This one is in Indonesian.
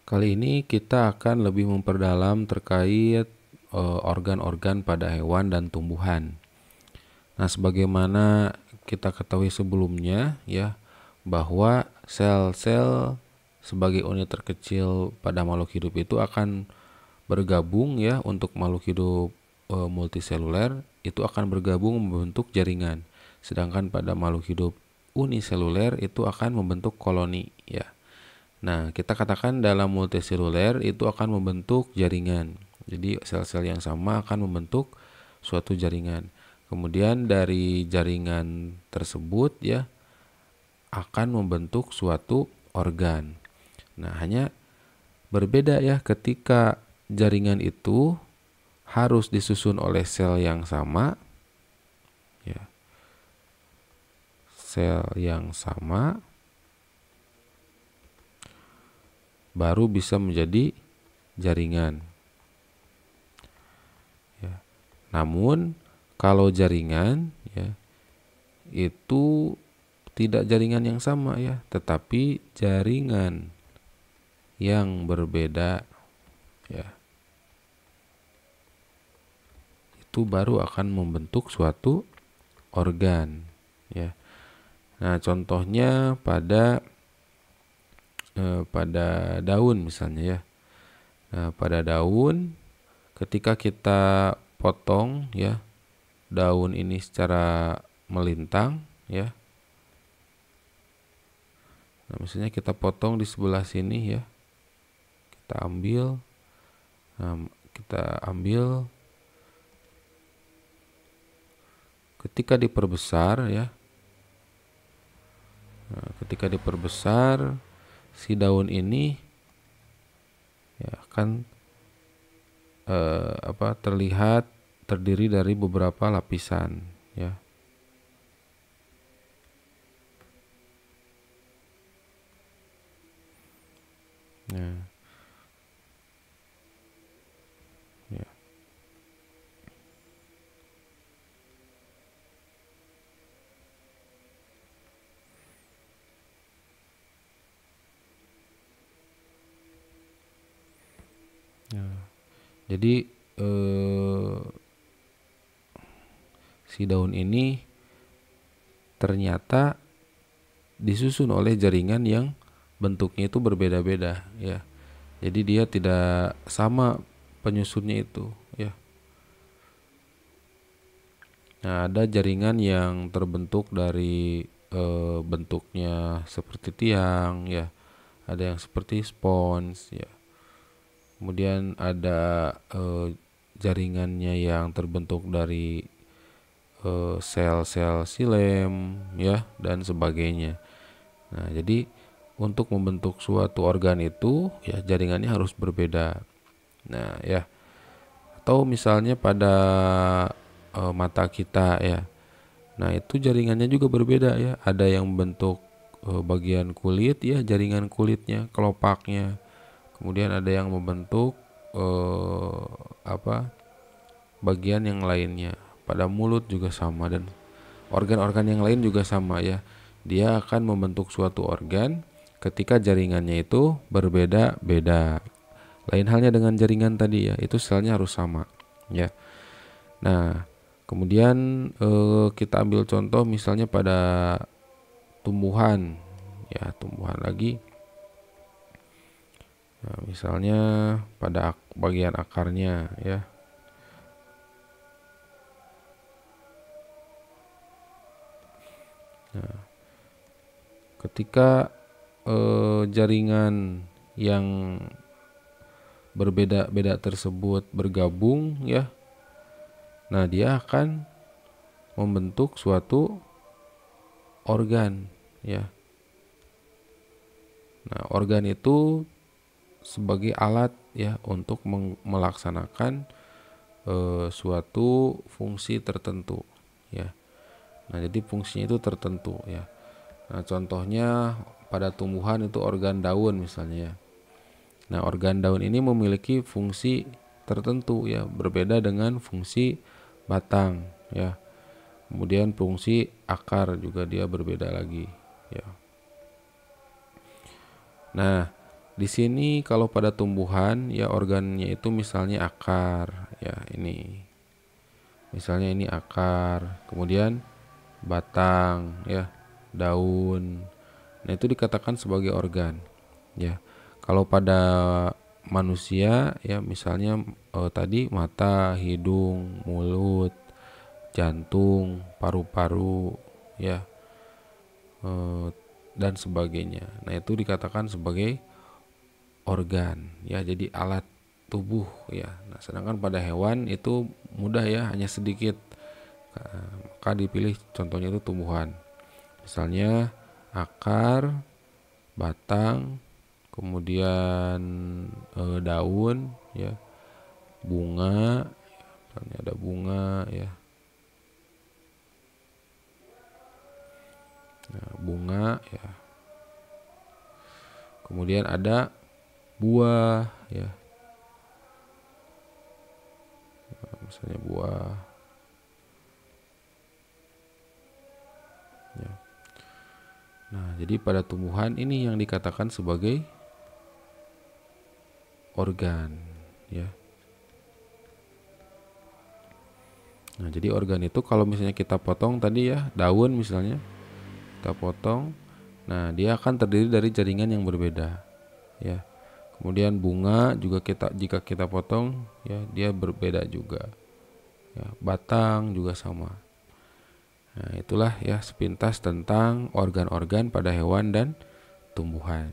Kali ini kita akan lebih memperdalam terkait organ-organ pada hewan dan tumbuhan. Nah, sebagaimana kita ketahui sebelumnya ya, bahwa sel-sel sebagai unit terkecil pada makhluk hidup itu akan bergabung ya, untuk makhluk hidup multiseluler itu akan bergabung membentuk jaringan. Sedangkan pada makhluk hidup uniseluler itu akan membentuk koloni ya. Nah, kita katakan dalam multiseluler itu akan membentuk jaringan. Jadi sel-sel yang sama akan membentuk suatu jaringan. Kemudian dari jaringan tersebut ya akan membentuk suatu organ. Nah, hanya berbeda ya ketika jaringan itu harus disusun oleh sel yang sama ya. Sel yang sama baru bisa menjadi jaringan. Ya. Namun kalau jaringan ya itu tidak jaringan yang sama ya, tetapi jaringan yang berbeda ya. Itu baru akan membentuk suatu organ ya. Nah, contohnya pada daun misalnya ya. Nah, pada daun ketika kita potong ya daun ini secara melintang ya. Nah, misalnya kita potong di sebelah sini ya. Kita ambil ketika diperbesar ya. Nah, ketika diperbesar si daun ini ya akan terlihat terdiri dari beberapa lapisan ya. Nah, ya. Nah, jadi si daun ini ternyata disusun oleh jaringan yang bentuknya itu berbeda-beda ya. Jadi dia tidak sama penyusunnya itu ya. Nah, ada jaringan yang terbentuk dari bentuknya seperti tiang ya. Ada yang seperti spons ya. Kemudian ada jaringannya yang terbentuk dari sel-sel silem ya dan sebagainya. Nah, jadi untuk membentuk suatu organ itu ya jaringannya harus berbeda. Nah, ya. Atau misalnya pada mata kita ya. Nah, itu jaringannya juga berbeda ya. Ada yang membentuk bagian kulit ya, jaringan kulitnya, kelopaknya. Kemudian ada yang membentuk eh, bagian yang lainnya. Pada mulut juga sama dan organ-organ yang lain juga sama ya. Dia akan membentuk suatu organ ketika jaringannya itu berbeda-beda. Lain halnya dengan jaringan tadi ya, itu selnya harus sama ya. Nah, kemudian kita ambil contoh misalnya pada tumbuhan ya, tumbuhan lagi. Nah, misalnya pada bagian akarnya ya. Nah, ketika jaringan yang berbeda-beda tersebut bergabung ya, nah dia akan membentuk suatu organ ya. Nah, organ itu sebagai alat ya untuk melaksanakan suatu fungsi tertentu ya. Nah, jadi fungsinya itu tertentu ya. Nah, contohnya pada tumbuhan itu organ daun misalnya ya. Nah, organ daun ini memiliki fungsi tertentu ya, berbeda dengan fungsi batang ya. Kemudian fungsi akar juga dia berbeda lagi ya. Nah, Di sini kalau pada tumbuhan ya organnya itu misalnya akar, ya ini. Misalnya ini akar, kemudian batang, ya, daun. Nah, itu dikatakan sebagai organ, ya. Kalau pada manusia ya misalnya tadi mata, hidung, mulut, jantung, paru-paru, ya, eh, dan sebagainya. Nah, itu dikatakan sebagai organ, ya, jadi alat tubuh, ya. Nah, sedangkan pada hewan itu mudah ya, hanya sedikit. Maka dipilih contohnya itu tumbuhan. Misalnya akar, batang, kemudian daun, ya, bunga, misalnya ada bunga, ya. Nah, bunga, ya. Kemudian ada buah, ya. Nah, misalnya buah, ya. Nah, jadi pada tumbuhan ini yang dikatakan sebagai organ, ya. Nah, jadi organ itu kalau misalnya kita potong tadi ya, daun misalnya, kita potong, nah dia akan terdiri dari jaringan yang berbeda, ya. Kemudian bunga juga jika kita potong, ya, dia berbeda juga, ya. Batang juga sama. Nah, itulah ya sepintas tentang organ-organ pada hewan dan tumbuhan.